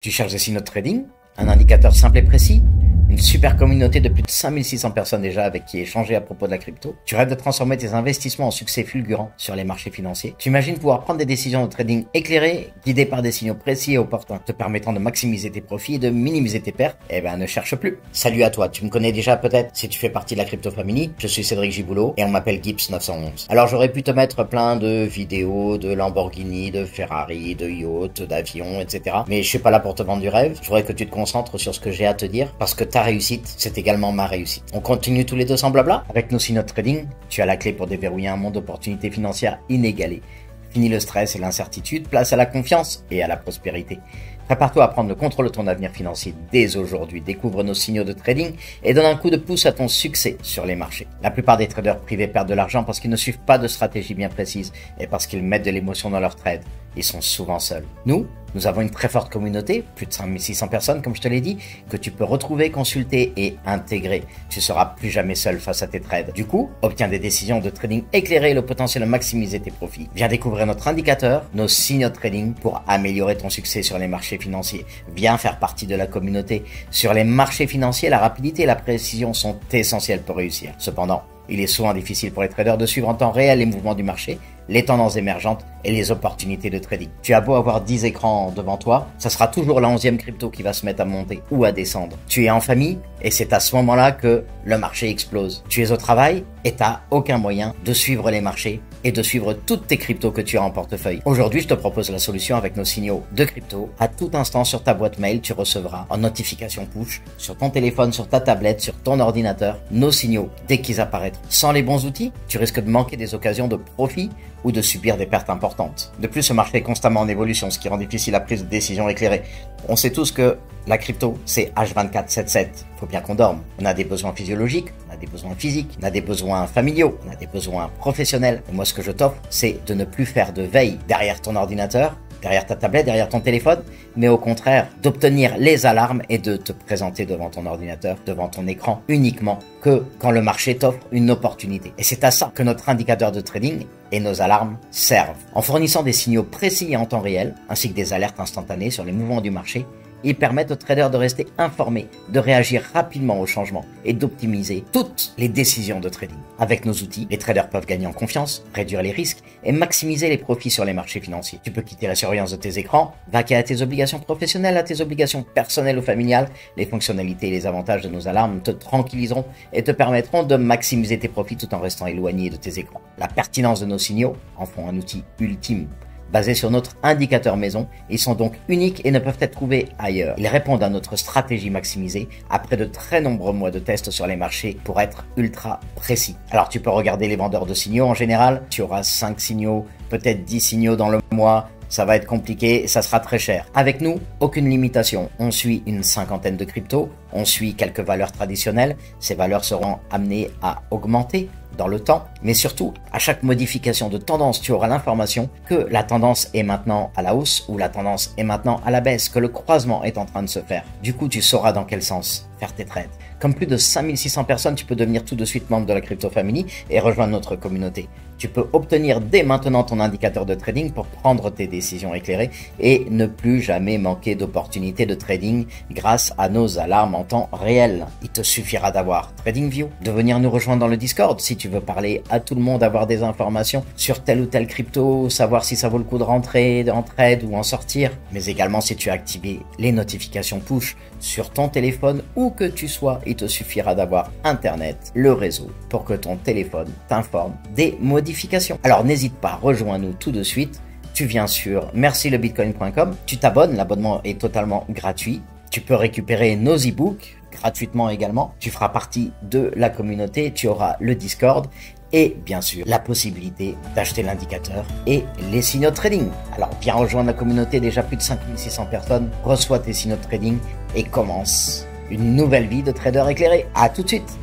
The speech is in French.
Tu cherches des signaux de trading? Un indicateur simple et précis? Une super communauté de plus de 5600 personnes déjà avec qui échanger à propos de la crypto? Tu rêves de transformer tes investissements en succès fulgurant sur les marchés financiers? Tu imagines pouvoir prendre des décisions de trading éclairées, guidées par des signaux précis et opportuns, te permettant de maximiser tes profits et de minimiser tes pertes? Eh ben, ne cherche plus. Salut à toi, tu me connais déjà peut-être si tu fais partie de la Crypto Family. Je suis Cédric Giboulot et on m'appelle Gibbs911. Alors j'aurais pu te mettre plein de vidéos de Lamborghini, de Ferrari, de yachts, d'avions, etc. Mais je suis pas là pour te vendre du rêve. Je voudrais que tu te concentres sur ce que j'ai à te dire parce que ta réussite, c'est également ma réussite. On continue tous les deux sans blabla? Avec nos signaux de trading, tu as la clé pour déverrouiller un monde d'opportunités financières inégalées. Fini le stress et l'incertitude, place à la confiance et à la prospérité. Prépare-toi à prendre le contrôle de ton avenir financier dès aujourd'hui. Découvre nos signaux de trading et donne un coup de pouce à ton succès sur les marchés. La plupart des traders privés perdent de l'argent parce qu'ils ne suivent pas de stratégie bien précise et parce qu'ils mettent de l'émotion dans leurs trades. Ils sont souvent seuls. Nous avons une très forte communauté, plus de 5600 personnes comme je te l'ai dit, que tu peux retrouver, consulter et intégrer. Tu seras plus jamais seul face à tes trades. Du coup, obtiens des décisions de trading éclairées et le potentiel de maximiser tes profits. Viens découvrir notre indicateur, nos signaux de trading pour améliorer ton succès sur les marchés financiers. Viens faire partie de la communauté. Sur les marchés financiers, la rapidité et la précision sont essentielles pour réussir. Cependant, il est souvent difficile pour les traders de suivre en temps réel les mouvements du marché, les tendances émergentes et les opportunités de trading. Tu as beau avoir 10 écrans devant toi, ça sera toujours la 11e crypto qui va se mettre à monter ou à descendre. Tu es en famille et c'est à ce moment-là que le marché explose. Tu es au travail et t'as aucun moyen de suivre les marchés et de suivre toutes tes cryptos que tu as en portefeuille. Aujourd'hui, je te propose la solution avec nos signaux de crypto. À tout instant sur ta boîte mail, tu recevras en notification push sur ton téléphone, sur ta tablette, sur ton ordinateur, nos signaux dès qu'ils apparaîtront. Sans les bons outils, tu risques de manquer des occasions de profit ou de subir des pertes importantes. De plus, ce marché est constamment en évolution, ce qui rend difficile la prise de décision éclairée. On sait tous que la crypto, c'est H24/7/7. Faut bien qu'on dorme. On a des besoins physiologiques, on a des besoins physiques, on a des besoins familiaux, on a des besoins professionnels. Et moi, ce que je t'offre, c'est de ne plus faire de veille derrière ton ordinateur, derrière ta tablette, derrière ton téléphone, mais au contraire, d'obtenir les alarmes et de te présenter devant ton ordinateur, devant ton écran, uniquement que quand le marché t'offre une opportunité. Et c'est à ça que notre indicateur de trading et nos alarmes servent. En fournissant des signaux précis et en temps réel, ainsi que des alertes instantanées sur les mouvements du marché, ils permettent aux traders de rester informés, de réagir rapidement aux changements et d'optimiser toutes les décisions de trading. Avec nos outils, les traders peuvent gagner en confiance, réduire les risques et maximiser les profits sur les marchés financiers. Tu peux quitter la surveillance de tes écrans, vaquer à tes obligations professionnelles, à tes obligations personnelles ou familiales. Les fonctionnalités et les avantages de nos alarmes te tranquilliseront et te permettront de maximiser tes profits tout en restant éloigné de tes écrans. La pertinence de nos signaux en font un outil ultime. Basés sur notre indicateur maison, ils sont donc uniques et ne peuvent être trouvés ailleurs. Ils répondent à notre stratégie maximisée après de très nombreux mois de tests sur les marchés pour être ultra précis. Alors tu peux regarder les vendeurs de signaux en général, tu auras 5 signaux, peut-être 10 signaux dans le mois. Ça va être compliqué, ça sera très cher. Avec nous, aucune limitation. On suit une 50aine de cryptos, on suit quelques valeurs traditionnelles. Ces valeurs seront amenées à augmenter dans le temps, mais surtout, à chaque modification de tendance, tu auras l'information que la tendance est maintenant à la hausse ou la tendance est maintenant à la baisse, que le croisement est en train de se faire. Du coup, tu sauras dans quel sens faire tes trades. Comme plus de 5600 personnes, tu peux devenir tout de suite membre de la Crypto Family et rejoindre notre communauté. Tu peux obtenir dès maintenant ton indicateur de trading pour prendre tes décisions éclairées et ne plus jamais manquer d'opportunités de trading grâce à nos alarmes en temps réel. Il te suffira d'avoir TradingView, de venir nous rejoindre dans le Discord si tu veux parler à tout le monde, avoir des informations sur telle ou telle crypto, savoir si ça vaut le coup de rentrer en trade ou en sortir, mais également si tu as activé les notifications push sur ton téléphone où que tu sois, il te suffira d'avoir Internet, le réseau, pour que ton téléphone t'informe des modifications. Alors n'hésite pas, rejoins-nous tout de suite. Tu viens sur merci-le-bitcoin.com, tu t'abonnes, l'abonnement est totalement gratuit. Tu peux récupérer nos e-books gratuitement également. Tu feras partie de la communauté, tu auras le Discord et bien sûr la possibilité d'acheter l'indicateur et les signaux de trading. Alors viens rejoindre la communauté, déjà plus de 5600 personnes, reçois tes signaux de trading et commence une nouvelle vie de trader éclairé. À tout de suite.